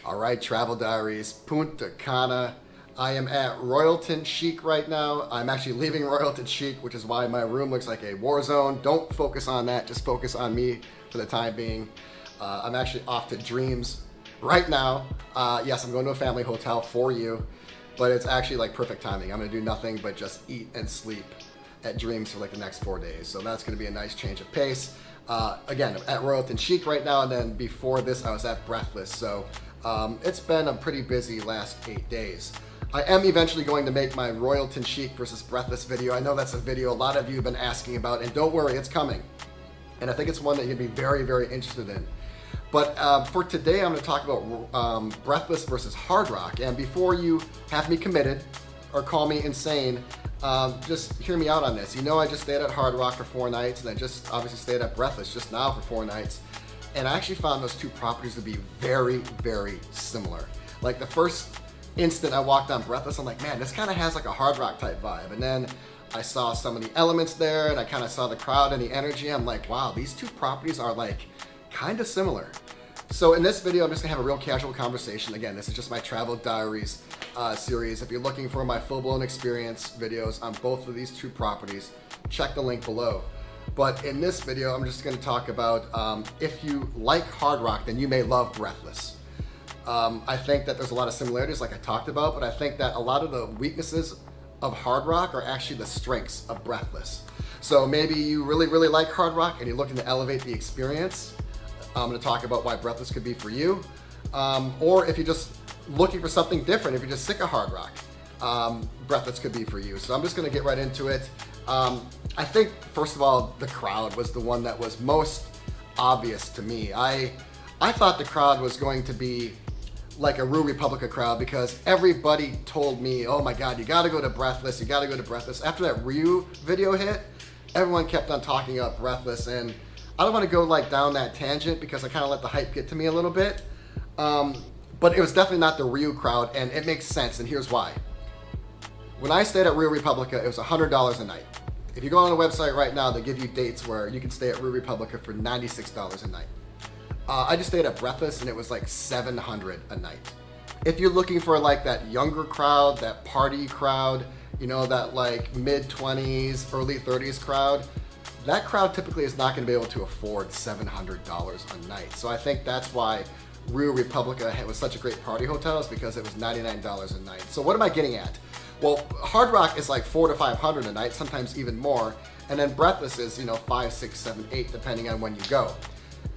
All right, Travel Diaries, Punta Cana. I am at Royalton Chic right now. I'm actually leaving Royalton Chic, which is why my room looks like a war zone. Don't focus on that, just focus on me for the time being. I'm actually off to Dreams right now. Yes, I'm going to a family hotel for you, but it's actually like perfect timing. I'm gonna do nothing but just eat and sleep at Dreams for like the next 4 days. So that's gonna be a nice change of pace. Again, at Royalton Chic right now, and then before this I was at Breathless. So it's been a pretty busy last 8 days. I am eventually going to make my Royalton Chic versus Breathless video. I know that's a video a lot of you have been asking about, and don't worry, it's coming. And I think it's one that you'd be very, very interested in. But for today, I'm going to talk about Breathless versus Hard Rock. And before you have me committed or call me insane, just hear me out on this. You know, I just stayed at Hard Rock for 4 nights, and I just obviously stayed at Breathless just now for 4 nights. And I actually found those two properties to be very, very similar. Like the first instant I walked on Breathless, I'm like, man, this kind of has like a Hard Rock type vibe. And then I saw some of the elements there, and I kind of saw the crowd and the energy. I'm like, wow, these two properties are like kind of similar. So in this video, I'm just gonna have a real casual conversation. Again, this is just my Travel Diaries series. If you're looking for my full-blown experience videos on both of these two properties, check the link below. But in this video, I'm just gonna talk about if you like Hard Rock, then you may love Breathless. I think that there's a lot of similarities like I talked about, but I think that a lot of the weaknesses of Hard Rock are actually the strengths of Breathless. So maybe you really, really like Hard Rock and you're looking to elevate the experience. I'm going to talk about why Breathless could be for you. Or if you're just looking for something different, if you're just sick of Hard Rock, Breathless could be for you. So I'm just going to get right into it. I think, first of all, the crowd was the one that was most obvious to me. I thought the crowd was going to be like a Rue Republica crowd because everybody told me, oh my God, you gotta go to Breathless, you gotta go to Breathless. After that Rue video hit, everyone kept on talking up Breathless, and I don't wanna go like down that tangent because I kinda let the hype get to me a little bit. But it was definitely not the Rue crowd, and it makes sense, and here's why. When I stayed at Rue Republica, it was $100 a night. If you go on the website right now, they give you dates where you can stay at Rue Republica for $96 a night. I just stayed at Breathless and it was like $700 a night. If you're looking for like that younger crowd, that party crowd, you know, that like mid-20s, early 30s crowd, that crowd typically is not going to be able to afford $700 a night. So I think that's why Rue Republica was such a great party hotel, is because it was $99 a night. So what am I getting at? Well, Hard Rock is like $400 to $500 a night, sometimes even more. And then Breathless is, you know, 5, 6, 7, 8, depending on when you go.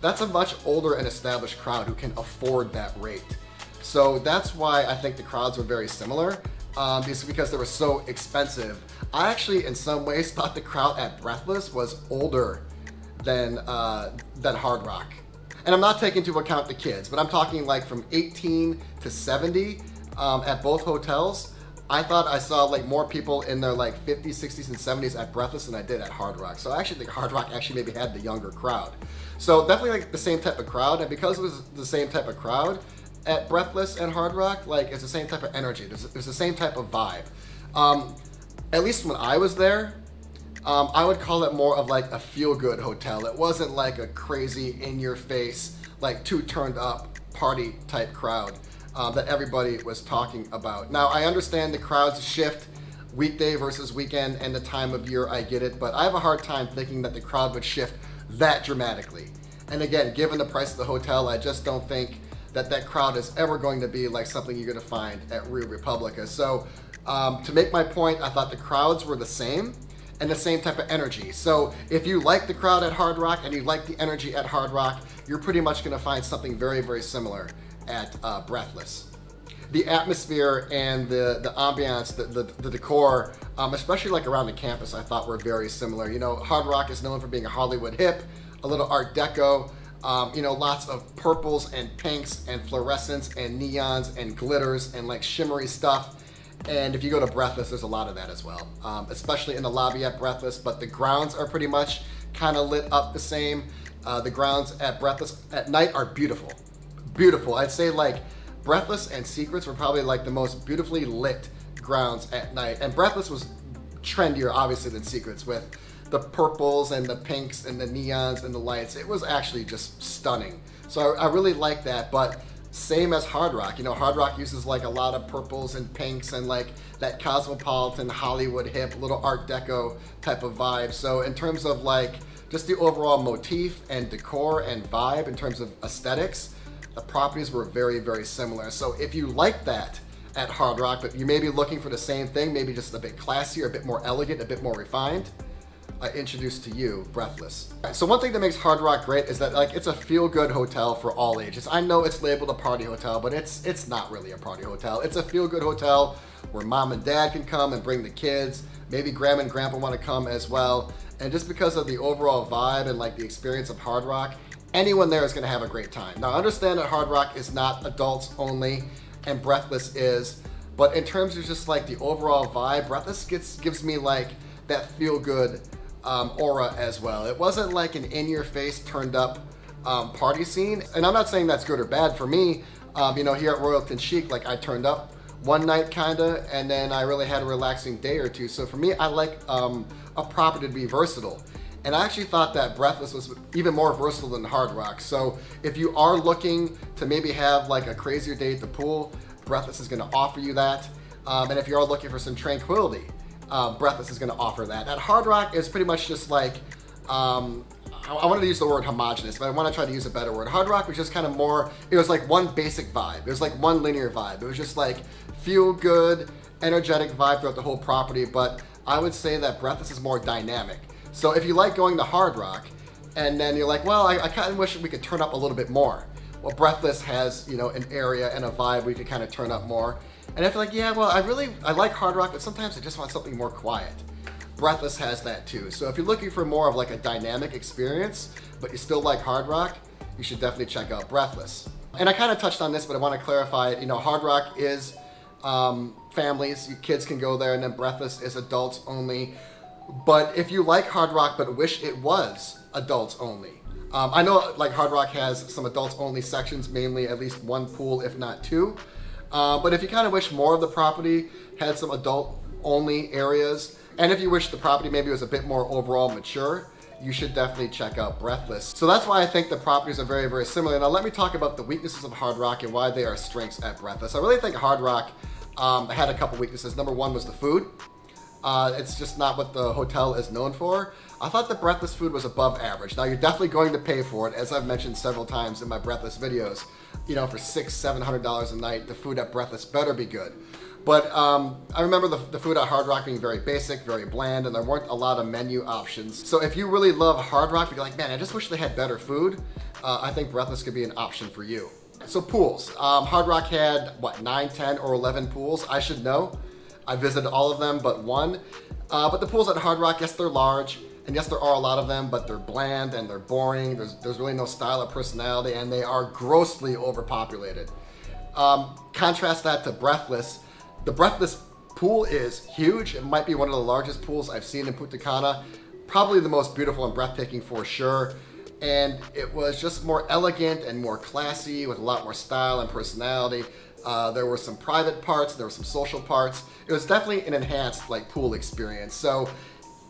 That's a much older and established crowd who can afford that rate. So that's why I think the crowds were very similar, because they were so expensive. I actually, in some ways, thought the crowd at Breathless was older than Hard Rock. And I'm not taking into account the kids, but I'm talking like from 18 to 70 at both hotels. I thought I saw like more people in their like 50s, 60s, and 70s at Breathless than I did at Hard Rock. So I actually think Hard Rock actually maybe had the younger crowd. So definitely like the same type of crowd, and because it was the same type of crowd at Breathless and Hard Rock, like it's the same type of energy. It's the same type of vibe. At least when I was there, I would call it more of like a feel-good hotel. It wasn't like a crazy, in-your-face, like too turned up party type crowd that everybody was talking about. Now, I understand the crowds shift weekday versus weekend and the time of year, I get it, but I have a hard time thinking that the crowd would shift that dramatically. And again, given the price of the hotel, I just don't think that crowd is ever going to be like something you're gonna find at Rue Republica. So to make my point, I thought the crowds were the same and the same type of energy. So if you like the crowd at Hard Rock and you like the energy at Hard Rock, you're pretty much gonna find something very, very similar at Breathless. The atmosphere and the ambiance, the decor, especially like around the campus, I thought were very similar. You know, Hard Rock is known for being a Hollywood hip, a little Art Deco, you know, lots of purples and pinks and fluorescents and neons and glitters and like shimmery stuff. And if you go to Breathless, there's a lot of that as well, especially in the lobby at Breathless, but the grounds are pretty much kind of lit up the same. The grounds at Breathless at night are beautiful. Beautiful. I'd say like Breathless and Secrets were probably like the most beautifully lit grounds at night. And Breathless was trendier, obviously, than Secrets with the purples and the pinks and the neons and the lights. It was actually just stunning. So I really like that. But same as Hard Rock. You know, Hard Rock uses like a lot of purples and pinks and like that cosmopolitan Hollywood hip little Art Deco type of vibe. So in terms of like just the overall motif and decor and vibe in terms of aesthetics, the properties were very, very similar. So if you like that at Hard Rock, but you may be looking for the same thing, maybe just a bit classier, a bit more elegant, a bit more refined, I introduced to you Breathless. So one thing that makes Hard Rock great is that like it's a feel-good hotel for all ages. I know it's labeled a party hotel, but it's not really a party hotel. It's a feel-good hotel where mom and dad can come and bring the kids. Maybe grandma and grandpa want to come as well. And just because of the overall vibe and like the experience of Hard Rock, anyone there is going to have a great time. Now understand that Hard Rock is not adults only and Breathless is, but in terms of just like the overall vibe, Breathless gives me like that feel-good aura as well. It wasn't like an in-your-face turned up party scene, and I'm not saying that's good or bad. For me, you know, here at Royalton Chic, like I turned up one night kinda, and then I really had a relaxing day or two. So for me, I like a property to be versatile. And I actually thought that Breathless was even more versatile than Hard Rock. So if you are looking to maybe have like a crazier day at the pool, Breathless is gonna offer you that. And if you are looking for some tranquility, Breathless is gonna offer that. At Hard Rock, it's pretty much just like, I wanted to use the word homogenous, but I wanna try to use a better word. Hard Rock was just kind of more, it was like one basic vibe. It was like one linear vibe. It was just like feel good, energetic vibe throughout the whole property, but I would say that Breathless is more dynamic. So if you like going to Hard Rock, and then you're like, well, I kind of wish we could turn up a little bit more. Well, Breathless has, you know, an area and a vibe we could kind of turn up more. And if you're like, yeah, well, I like Hard Rock, but sometimes I just want something more quiet. Breathless has that too. So if you're looking for more of like a dynamic experience, but you still like Hard Rock, you should definitely check out Breathless. And I kind of touched on this, but I want to clarify it. You know, Hard Rock is families, kids can go there, and then Breathless is adults only. But if you like Hard Rock but wish it was adults only, I know like Hard Rock has some adults only sections, mainly at least one pool, if not two. But if you kind of wish more of the property had some adult only areas, and if you wish the property maybe was a bit more overall mature, you should definitely check out Breathless. So that's why I think the properties are very, very similar. Now let me talk about the weaknesses of Hard Rock and why they are strengths at Breathless. I really think Hard Rock had a couple weaknesses. Number one was the food. It's just not what the hotel is known for. I thought the Breathless food was above average. Now you're definitely going to pay for it, as I've mentioned several times in my Breathless videos. You know, for $600-700 a night, the food at Breathless better be good. But I remember the food at Hard Rock being very basic, very bland, and there weren't a lot of menu options. So if you really love Hard Rock, but you're like, man, I just wish they had better food, I think Breathless could be an option for you. So pools. Hard Rock had, what, 9, 10, or 11 pools? I should know. I visited all of them but one. But the pools at Hard Rock, yes, they're large, and yes, there are a lot of them, but they're bland and they're boring. There's really no style or personality, and they are grossly overpopulated. Contrast that to Breathless. The Breathless pool is huge. It might be one of the largest pools I've seen in Punta Cana. Probably the most beautiful and breathtaking for sure. And it was just more elegant and more classy with a lot more style and personality. There were some private parts, there were some social parts. It was definitely an enhanced like pool experience. So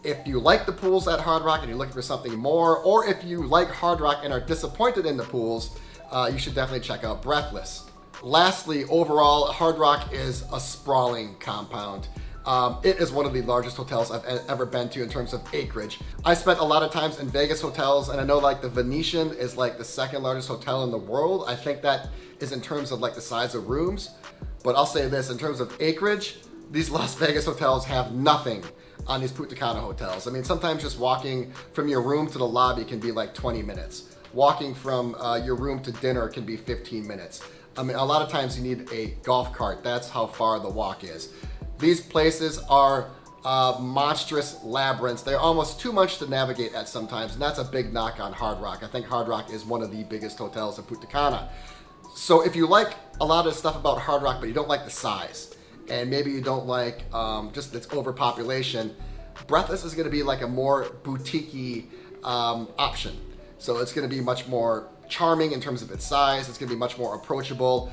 if you like the pools at Hard Rock and you're looking for something more, or if you like Hard Rock and are disappointed in the pools, you should definitely check out Breathless. Lastly, overall, Hard Rock is a sprawling compound. It is one of the largest hotels I've ever been to in terms of acreage. I spent a lot of times in Vegas hotels, and I know like the Venetian is like the second largest hotel in the world. I think that is in terms of like the size of rooms. But I'll say this, in terms of acreage, these Las Vegas hotels have nothing on these Punta Cana hotels. I mean, sometimes just walking from your room to the lobby can be like 20 minutes. Walking from your room to dinner can be 15 minutes. I mean, a lot of times you need a golf cart. That's how far the walk is. These places are monstrous labyrinths. They're almost too much to navigate at sometimes, and that's a big knock on Hard Rock. I think Hard Rock is one of the biggest hotels in Punta Cana. So if you like a lot of stuff about Hard Rock, but you don't like the size, and maybe you don't like just its overpopulation, Breathless is gonna be like a more boutique-y option. So it's gonna be much more charming in terms of its size. It's gonna be much more approachable.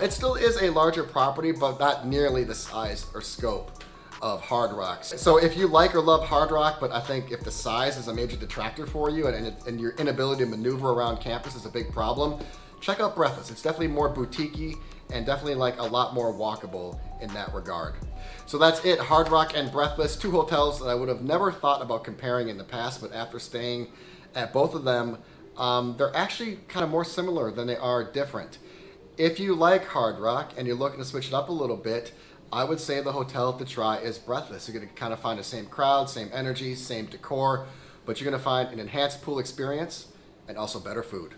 It still is a larger property, but not nearly the size or scope of Hard Rock. So if you like or love Hard Rock, but I think if the size is a major detractor for you and your inability to maneuver around campus is a big problem, check out Breathless. It's definitely more boutique-y and definitely like a lot more walkable in that regard. So that's it, Hard Rock and Breathless, two hotels that I would have never thought about comparing in the past, but after staying at both of them, they're actually kind of more similar than they are different. If you like Hard Rock and you're looking to switch it up a little bit, I would say the hotel to try is Breathless. You're going to kind of find the same crowd, same energy, same decor, but you're going to find an enhanced pool experience and also better food.